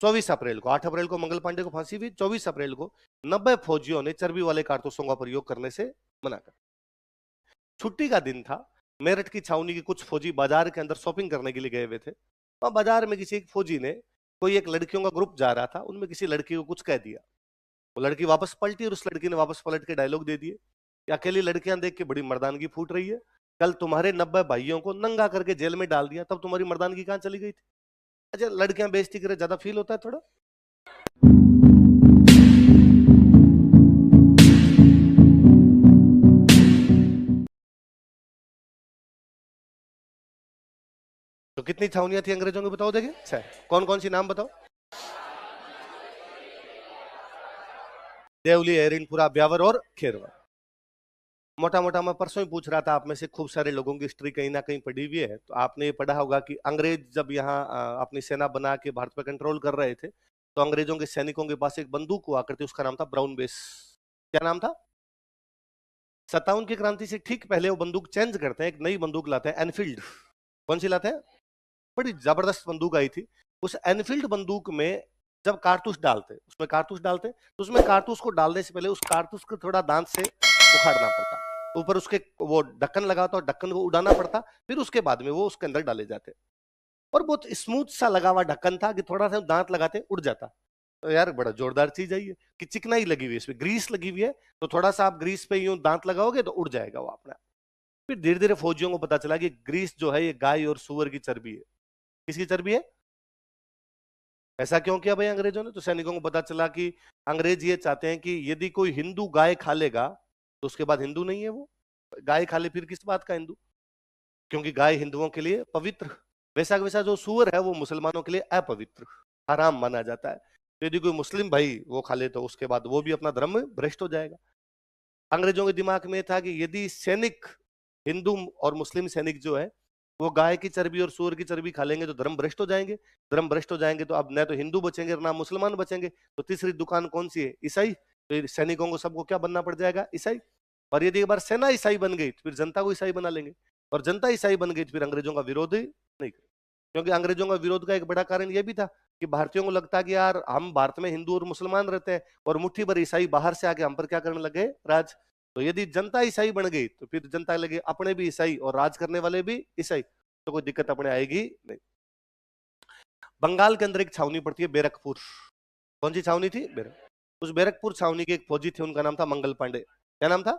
24 अप्रैल को, 8 अप्रैल को मंगल पांडे को फांसी हुई, 24 अप्रैल को 90 फौजियों ने चर्बी वाले कारतूसों का प्रयोग करने से मना कर। छुट्टी का दिन था, मेरठ की छावनी के कुछ फौजी बाजार के अंदर शॉपिंग करने के लिए गए हुए थे। वहां बाजार में किसी एक फौजी ने, कोई एक लड़कियों का ग्रुप जा रहा था, उनमें किसी लड़की को कुछ कह दिया। वो लड़की वापस पलटी और उस लड़की ने वापस पलट के डायलॉग दे दिए कि अकेली लड़कियां देख के बड़ी मर्दानगी फूट रही है, कल तुम्हारे 90 भाइयों को नंगा करके जेल में डाल दिया, तब तुम्हारी मर्दानगी कहां चली गई थी? अच्छा, लड़कियां बेइज्जती करे ज्यादा फील होता है थोड़ा। तो कितनी छावनियां थी अंग्रेजों की बताओ, देखिए। अच्छा, कौन कौन सी नाम बताओ? देवली, एरिनपुरा, ब्यावर और खेरवा। मोटा मोटा मैं परसों ही पूछ रहा था, आप में से खूब सारे लोगों की हिस्ट्री कहीं ना कहीं पढ़ी हुई है, तो आपने ये पढ़ा होगा कि अंग्रेज जब यहाँ अपनी सेना बना के भारत पर कंट्रोल कर रहे थे, तो अंग्रेजों के सैनिकों के पास एक बंदूक हुआ करती, उसका नाम था ब्राउन बेस। क्या नाम था? 57 की क्रांति से ठीक पहले वो बंदूक चेंज करते हैं, एक नई बंदूक लाते हैं, एनफील्ड। कौन सी लाते हैं? बड़ी जबरदस्त बंदूक आई थी। उस एनफील्ड बंदूक में जब कारतूस डालते, उसमें कारतूस डालते, तो उसमें कारतूस को डालने से पहले उस कारतूस को थोड़ा दांत से उखाड़ना पड़ता, ऊपर उसके वो ढक्कन लगा होता और ढक्कन को उड़ाना पड़ता, फिर उसके बाद में वो उसके अंदर डाले जाते। और बहुत स्मूथ सा लगा हुआ ढक्कन था कि थोड़ा सा दांत लगाते उड़ जाता। तो यार बड़ा जोरदार चीज है ये, कि चिकनाई लगी हुई है, इसमें ग्रीस लगी हुई है, तो थोड़ा सा आप ग्रीस पे यूं दांत लगाओगे तो उड़ जाएगा वो अपना। फिर धीरे धीरे फौजियों को पता चला कि ग्रीस जो है ये गाय और सुअर की चर्बी है। किसकी चर्बी है? ऐसा क्यों किया भाई अंग्रेजों ने? तो सैनिकों को पता चला कि अंग्रेज ये चाहते हैं कि यदि कोई हिंदू गाय खा लेगा तो उसके बाद हिंदू नहीं है वो, गाय खा ले फिर किस बात का हिंदू, क्योंकि गाय हिंदुओं के लिए पवित्र। वैसा वैसा जो सुअर है वो मुसलमानों के लिए अपवित्र, हराम माना जाता है। तो यदि कोई मुस्लिम भाई वो खा ले तो उसके बाद वो भी अपना धर्म भ्रष्ट हो जाएगा। अंग्रेजों के दिमाग में था कि यदि सैनिक, हिंदू और मुस्लिम सैनिक जो है वो गाय की चर्बी और सूअर की चर्बी खा लेंगे तो धर्म भ्रष्ट हो जाएंगे। धर्म भ्रष्ट हो जाएंगे तो अब न तो हिंदू बचेंगे ना मुसलमान बचेंगे, तो तीसरी दुकान कौन सी है? ईसाई। तो ये सैनिकों को सबको क्या बनना पड़ जाएगा? ईसाई। और यदि एक बार सेना ईसाई बन गई तो फिर जनता को ईसाई बना लेंगे, और जनता ईसाई बन गई तो फिर अंग्रेजों का विरोध ही नहीं करें। क्योंकि अंग्रेजों का विरोध का एक बड़ा कारण यह भी था कि भारतीयों को लगता कि यार हम भारत में हिंदू और मुसलमान रहते हैं और मुट्ठी भर ईसाई बाहर से आके हम पर क्या करने लगे? राज। तो यदि जनता ईसाई बन गई तो फिर जनता लगे अपने भी ईसाई और राज करने वाले भी ईसाई, तो कोई दिक्कत अपने आएगी नहीं। बंगाल के अंदर एक छावनी पड़ती है बैरकपुर। कौन सी छावनी थी? बैरक। उस बैरकपुर छावनी के एक फौजी थे, उनका नाम था मंगल पांडे। क्या नाम था?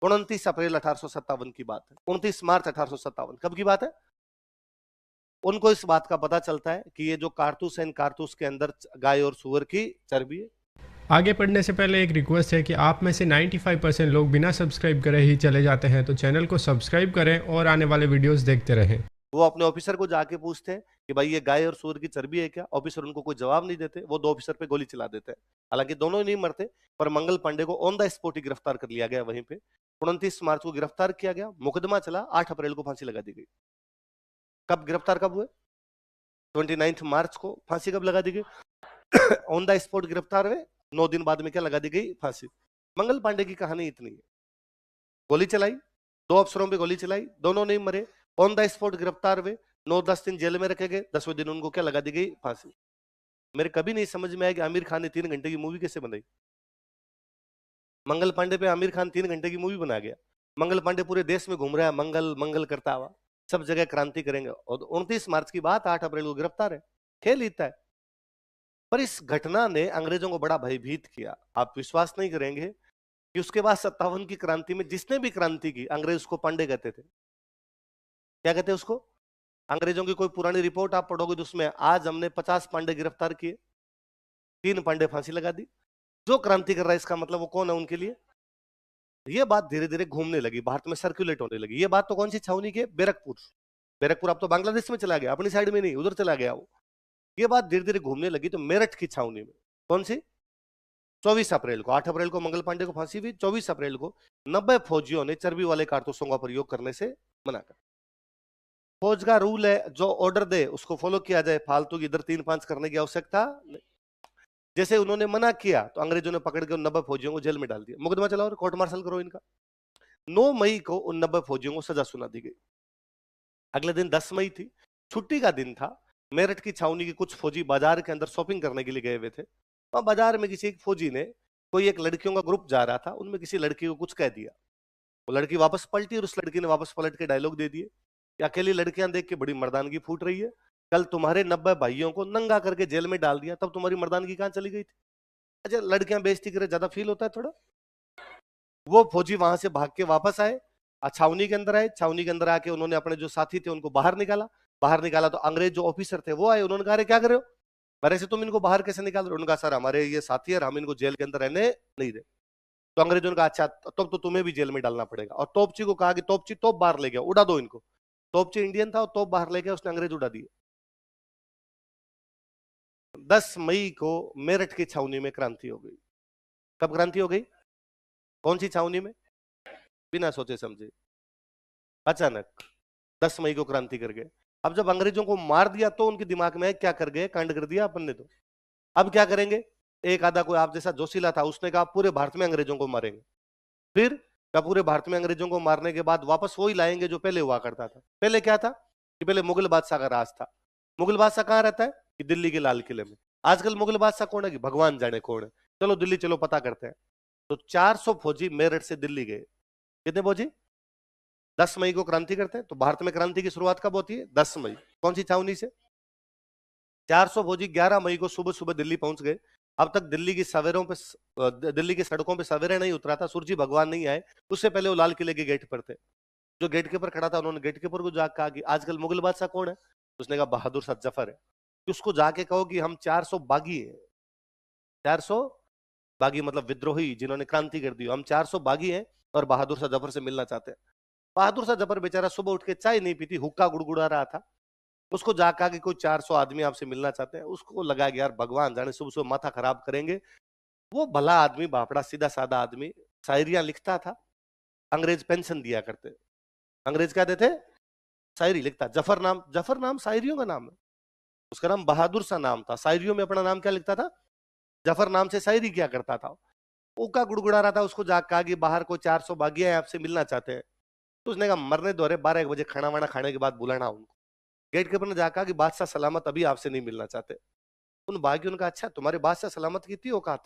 29 अप्रैल 1857 की बात है, 29 मार्च 1857, कब की बात है? उनको इस बात का पता चलता है कि ये जो कारतूस है, इन कारतूस के अंदर गाय और सुअर की चर्बी है। आगे पढ़ने से पहले एक रिक्वेस्ट है कि आप में से 95% लोग बिना सब्सक्राइब करे ही चले जाते हैं, तो चैनल को सब्सक्राइब करें और आने वाले वीडियोस देखते रहें। वो अपने ऑफिसर को जाके पूछते हैं कि भाई ये गाय और सूअर की चर्बी है क्या? ऑफिसर उनको कोई जवाब नहीं देते, वो दो ऑफिसर पे गोली चला देते हैं। हालांकि दोनों ही नहीं मरते, पर मंगल पांडे को ऑन द स्पॉट ही गिरफ्तार कर लिया गया वहीं पे। 29 मार्च को गिरफ्तार किया गया, मुकदमा चला, 8 अप्रैल को फांसी लगा दी गई। कब गिरफ्तार कब हुए? 29 मार्च को। फांसी कब लगा दी गई? ऑन द स्पॉट गिरफ्तार हुए, 9 दिन बाद में क्या लगा दी गई? फांसी। मंगल पांडे की कहानी इतनी है। गोली चलाई, दो अफसरों पे गोली चलाई, दोनों नहीं मरे, ऑन द स्पॉट गिरफ्तार हुए, 9-10 दिन जेल में रखे गए, 10वें दिन उनको क्या लगा दी गई? फांसी। मेरे कभी नहीं समझ में आया कि आमिर खान ने 3 घंटे की मूवी कैसे बनाई। मंगल पांडे पे आमिर खान 3 घंटे की मूवी बना गया। मंगल पांडे पूरे देश में घूम रहा है, मंगल मंगल करता हुआ, सब जगह क्रांति करेंगे, और 29 मार्च की बात, 8 अप्रैल को गिरफ्तार है, खेल जीता है। पर इस घटना ने अंग्रेजों को बड़ा भयभीत किया। आप विश्वास नहीं करेंगे कि उसके बाद 57 की क्रांति में जिसने भी क्रांति की, अंग्रेज उसको पांडे कहते थे। क्या कहते हैं उसको? अंग्रेजों की कोई पुरानी रिपोर्ट आप पढ़ोगे तो उसमें आज हमने 50 पांडे गिरफ्तार किए, 3 पांडे फांसी लगा दी। जो क्रांति कर रहा है इसका मतलब वो कौन है उनके लिए? ये बात धीरे धीरे घूमने लगी, भारत में सर्कुलेट होने लगी। ये बात तो कौन सी छावनी की? बैरकपुर। बैरकपुर अब तो बांग्लादेश में चला गया, अपनी साइड में नहीं, उधर चला गया वो। ये बात धीरे धीरे घूमने लगी तो मेरठ की छावनी में। कौन सी? 24 अप्रैल को, 8 अप्रैल को मंगल पांडे को फांसी हुई, 24 अप्रैल को 90 फौजियों ने चर्बी वाले कारतूसों का प्रयोग करने से मना कर। फौज का रूल है, जो ऑर्डर दे उसको फॉलो किया जाए, फालतू की इधर 3-5 करने की आवश्यकता नहीं। जैसे उन्होंने मना किया तो अंग्रेजों ने पकड़ के उन 90 फौजियों को जेल में डाल दिया, मुकदमा चलाओ और कोर्ट मार्शल करो इनका। 9 मई को उन 90 फौजियों को सजा सुना दी गई। अगले दिन 10 मई थी, छुट्टी का दिन था, मेरठ की छावनी के कुछ फौजी बाजार के अंदर शॉपिंग करने के लिए गए हुए थे। और बाजार में किसी एक फौजी ने, कोई एक लड़कियों का ग्रुप जा रहा था, उनमें किसी लड़की को कुछ कह दिया। वो लड़की वापस पलटी और उस लड़की ने वापस पलट के डायलॉग दे दिए कि अकेली लड़कियां देख के बड़ी मर्दानगी फूट रही है, कल तुम्हारे 90 भाइयों को नंगा करके जेल में डाल दिया, तब तुम्हारी मर्दानगी कहां चली गई थी? अच्छा, लड़कियां बेइज्जती करे ज्यादा फील होता है थोड़ा। वो फौजी वहां से भाग के वापस आए, छावनी के अंदर आए। छावनी के अंदर आके उन्होंने अपने जो साथी थे उनको बाहर निकाला। बाहर निकाला तो अंग्रेज जो ऑफिसर थे वो आए, उन्होंने कहा, अरे क्या कर रहे हो, अरे से तुम इनको बाहर कैसे निकाल रहे हो? उनका सर हमारे ये साथी है, हम इनको जेल के अंदर रहने नहीं दे। तो अंग्रेजों ने कहा, अच्छा तब तो तुम्हें भी जेल में डालना पड़ेगा। और तोपची को कहा कि तोपची तोप बाहर ले गया, उड़ा दो इनको। तोपची इंडियन था और तोप बाहर ले गया, उसने अंग्रेज उड़ा दिए। 10 मई को मेरठ की छावनी में क्रांति हो गई। कब क्रांति हो गई? कौन सी छावनी में? बिना सोचे समझे अचानक 10 मई को क्रांति कर गए। अब जब अंग्रेजों को मार दिया तो उनके दिमाग में क्या कर गए, कांड कर दिया अपन ने। तो अब क्या करेंगे? एक आधा कोई आप जैसा जोशीला था, उसने कहा पूरे भारत में अंग्रेजों को मारेंगे। फिर क्या पूरे भारत में अंग्रेजों को मारने के बाद वापस वही लाएंगे जो पहले हुआ करता था? पहले क्या था कि पहले मुगल बादशाह का राज था। मुगल बादशाह कहाँ रहता है? कि दिल्ली के लाल किले में। आजकल मुगल बादशाह कौन है कि भगवान जाने कौन है। चलो दिल्ली चलो पता करते हैं। तो 400 फौजी मेरठ से दिल्ली गए। कितने फौजी? 10 मई को क्रांति करते हैं, तो भारत में क्रांति की शुरुआत कब होती है? 10 मई। कौन सी छावनी से? 400 फौजी 11 मई को सुबह सुबह दिल्ली पहुंच गए। अब तक दिल्ली की सवेरों पे, दिल्ली की सड़कों पे सवेरे नहीं उतरा था, सूरजी भगवान नहीं आए। उससे पहले वो लाल किले के गेट पर थे। जो गेट के ऊपर खड़ा था, उन्होंने गेट के ऊपर को जाकर कहा कि आजकल मुगल बादशाह कौन है? उसने कहा बहादुर शाह जफर है। कि उसको जाके कहो कि हम 400 बागी हैं। 400 बागी मतलब विद्रोही जिन्होंने क्रांति कर दी, हम 400 बागी हैं और बहादुर शाह जफर से मिलना चाहते हैं। बहादुर शाह जफर बेचारा सुबह उठ के चाय नहीं पीती, हुक्का गुड़गुड़ा रहा था। उसको जाकर कि कोई 400 आदमी आपसे मिलना चाहते हैं। उसको लगा कि यार भगवान जाने सुबह सुबह माथा खराब करेंगे। वो भला आदमी, बापड़ा सीधा साधा आदमी, शायरियां लिखता था। अंग्रेज पेंशन दिया करते। अंग्रेज क्या देते? शायरी लिखता। जफर नाम शायरियों का नाम है। उसका नाम बहादुर सा नाम था, शायरियों में अपना नाम क्या लिखता था? जफर नाम से शायरी किया करता था। उका गुड़गुड़ा रहा था। उसको जाकर कहा कि बाहर को 400 बागिया आपसे मिलना चाहते हैं। तो उसने कहा मरने दो रे, 12 बजे खाना वाना खाने के बाद बुलाना उनको। गेट के ऊपर ने जाकर कि बादशाह सलामत अभी आपसे नहीं मिलना चाहते। उन बागियों ने कहा अच्छा तुम्हारे बादशाह सलामत की थी औकात?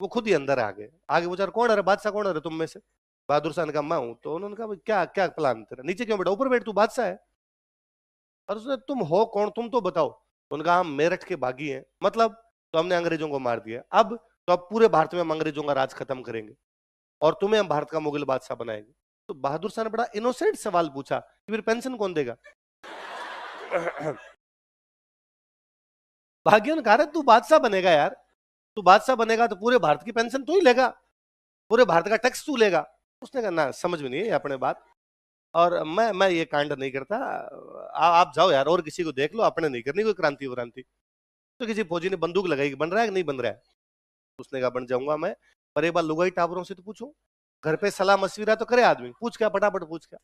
वो खुद ही अंदर आ गए। आगे पूछा कौन है रे बादशाह, कौन है रे तुम में से? बहादुर शाह ने कहा मैं हूं। तो उन्होंने कहा क्या क्या प्लान तेरा, नीचे क्यों बैठा, ऊपर बैठ, तू बादशाह है। और उसने तुम हो कौन, तुम तो बताओ। तो उनका हम मेरठ के बागी हैं। मतलब? तो हमने अंग्रेजों को मार दिया, अब तो अब पूरे भारत में हम अंग्रेजों का राज खत्म करेंगे और तुम्हें हम भारत का मुगल बादशाह बनाएंगे। तो बहादुर शाह ने बड़ा इनोसेंट सवाल पूछा कि फिर पेंशन कौन देगा? भाग्यों ने कहा तू बादशाह बनेगा यार, तू बादशाह बनेगा तो पूरे भारत की पेंशन तू ही लेगा, पूरे भारत का टैक्स तू लेगा। उसने कहा ना समझ में नहीं है अपने बात, और मैं ये कांड नहीं करता। आप जाओ यार और किसी को देख लो, अपने नहीं करनी कोई क्रांति व्रांति। तो किसी फौजी ने बंदूक लगाई कि बन रहा है कि नहीं बन रहा है? उसने कहा बन जाऊंगा मैं, पर एक बार लुगाई टावरों से तो पूछो, घर पे सलाह मशविरा तो करे आदमी। पूछ क्या, फटाफट पूछ क्या।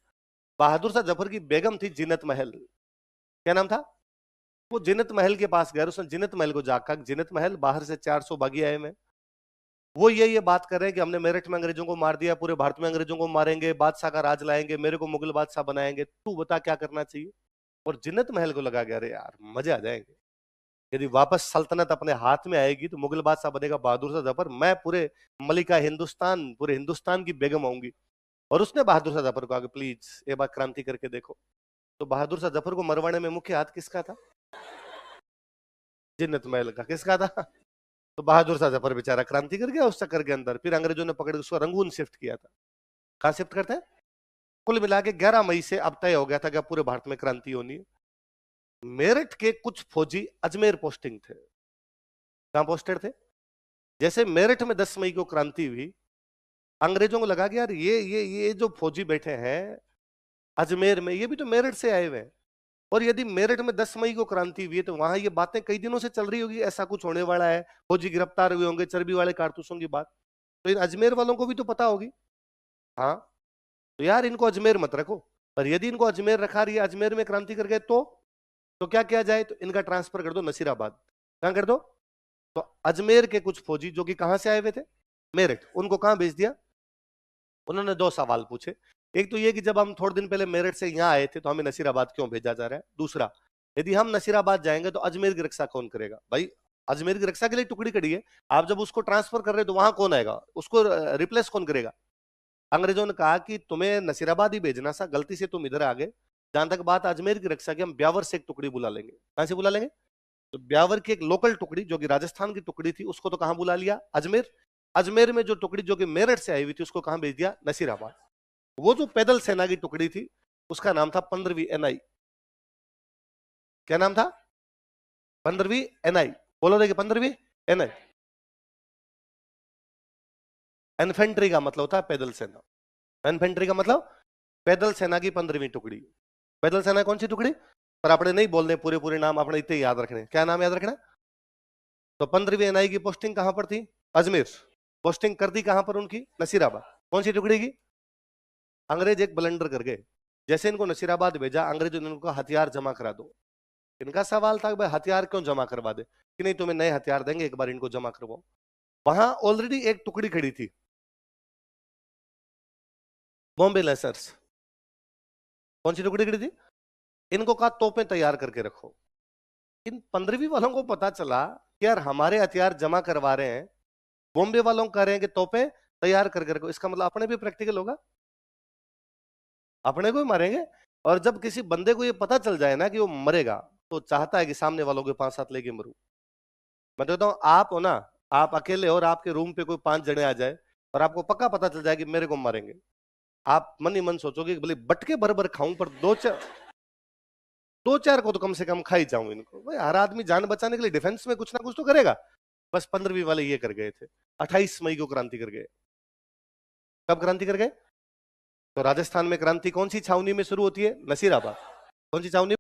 बहादुर शाह जफर की बेगम थी जिन्नत महल। क्या नाम था? वो जिन्नत महल के पास गया, उसने जिन्नत महल को जाकर, जिन्नत महल बाहर से 400 बागी आए में, वो ये बात कर रहे हैं कि हमने मेरठ में अंग्रेजों को मार दिया, पूरे भारत में अंग्रेजों को मारेंगे, बादशाह का राज लाएंगे, मेरे को मुगल बादशाह बनाएंगे, तू बता क्या करना चाहिए। और जिन्नत महल को लगा गया अरे यार मजे आ जाएंगे, यदि वापस सल्तनत अपने हाथ में आएगी तो मुगल बादशाह बनेगा बहादुर शाह जफर, मैं पूरे मलिका हिंदुस्तान, पूरे हिंदुस्तान की बेगम आऊंगी। और उसने बहादुर शाह जफर को कहा प्लीज ये बात क्रांति करके देखो। तो बहादुर शाह जफर को मरवाने में मुख्य हाथ किसका था? जिन्नत महल का। किसका था? तो बहादुर शाह जफर बेचारा क्रांति कर गया उस चक्कर के अंदर। फिर अंग्रेजों ने पकड़ के उसको रंगून शिफ्ट किया था। कहां शिफ्ट करते हैं? कुल मिला के 11 मई से अब तय हो गया था कि पूरे भारत में क्रांति होनी है। मेरठ के कुछ फौजी अजमेर पोस्टिंग थे। कहां पोस्टेड थे? जैसे मेरठ में 10 मई को क्रांति हुई, अंग्रेजों को लगा कि यार ये जो फौजी बैठे हैं अजमेर में, ये भी तो मेरठ से आए हुए हैं, और यदि मेरठ में 10 मई को क्रांति हुई है तो वहां ये बातें कई दिनों से चल रही होगी, ऐसा कुछ होने वाला है, फौजी गिरफ्तार हुए होंगे, चर्बी वाले कारतूसों की बात तो इन अजमेर वालों को भी तो पता होगी। हाँ, तो यार इनको अजमेर मत रखो, और यदि इनको अजमेर रखा रही है, अजमेर में क्रांति कर गए तो क्या किया जाए? तो इनका ट्रांसफर कर दो नसीराबाद। कहां कर दो? तो अजमेर के कुछ फौजी जो कि कहां से आए हुए थे? मेरठ, उनको कहां भेज दिया? उन्होंने 2 सवाल पूछे। एक तो ये कि जब हम थोड़े दिन पहले मेरठ से यहाँ आए थे तो हमें नसीराबाद क्यों भेजा जा रहा है? दूसरा, यदि हम नसीराबाद जाएंगे तो अजमेर की रक्षा कौन करेगा भाई? अजमेर की रक्षा के लिए टुकड़ी खड़ी है, आप जब उसको ट्रांसफर कर रहे हो तो वहां कौन आएगा, उसको रिप्लेस कौन करेगा? अंग्रेजों ने कहा कि तुम्हें नसीराबाद ही भेजना सा, गलती से तुम इधर आ गए। जहां तक बात अजमेर की रक्षा की, हम ब्यावर से एक टुकड़ी बुला लेंगे। कहां से बुला लेंगे? तो ब्यावर की एक लोकल टुकड़ी जो कि राजस्थान की टुकड़ी थी, उसको तो कहां बुला लिया? अजमेर। अजमेर में जो टुकड़ी जो कि मेरठ से आई हुई थी, उसको कहां भेज दिया? नसीराबाद। वो जो पैदल सेना की टुकड़ी थी, उसका नाम था 15वीं एनआई। क्या नाम था? 15वीं एनआई। बोलो देखिए, 15वीं एनआई। इन्फेंट्री का मतलब होता है पैदल सेना। इन्फेंट्री का मतलब पैदल सेना की 15वीं टुकड़ी। पैदल सेना कौन सी टुकड़ी? पर अपने नहीं बोलने पूरे पूरे नाम, अपने इतने याद रखने। क्या नाम याद रखना? तो 15वीं एनआई की पोस्टिंग कहां पर थी? अजमेर। पोस्टिंग कर दी कहां पर उनकी? नसीराबाद। कौन सी टुकड़ी की? अंग्रेज एक ब्लंडर कर गए। जैसे इनको नसीराबाद भेजा, अंग्रेजों ने उनको हथियार जमा करा दो। इनका सवाल था कि भाई हथियार क्यों जमा करवा दे, कि नहीं तुम्हें नए हथियार देंगे, एक बार इनको जमा करवाओ। वहां ऑलरेडी एक टुकड़ी खड़ी थी, बॉम्बे लेसर्स। कौन सी टुकड़ी खड़ी थी? इनको कहा तोपें तैयार करके रखो। इन 15वीं वालों को पता चला कि यार हमारे हथियार जमा करवा रहे हैं, बॉम्बे वालों को कह रहे हैं कि तोपें तैयार करके रखो, इसका मतलब अपने भी प्रैक्टिकल होगा, अपने को ही मारेंगे। और जब किसी बंदे को ये पता चल जाए ना कि वो मरेगा, तो चाहता है कि सामने वालों के 5 साथ लेके मरूं। मैं तो कहता हूं, आप हो ना, आप अकेले हो और आपके रूम पे कोई 5 जने आ जाए और आपको पक्का पता चल जाए कि मेरे को मारेंगे, आप मन ही मन सोचोगे कि भले बटके भर भर खाऊं, पर दो चार को तो कम से कम खा ही जाऊं इनको। भाई हर आदमी जान बचाने के लिए डिफेंस में कुछ ना कुछ तो करेगा। बस 15वीं वाले ये कर गए थे। 28 मई को क्रांति कर गए। कब क्रांति कर गए? तो राजस्थान में क्रांति कौन सी छावनी में शुरू होती है? नसीराबाद। कौन सी छावनी?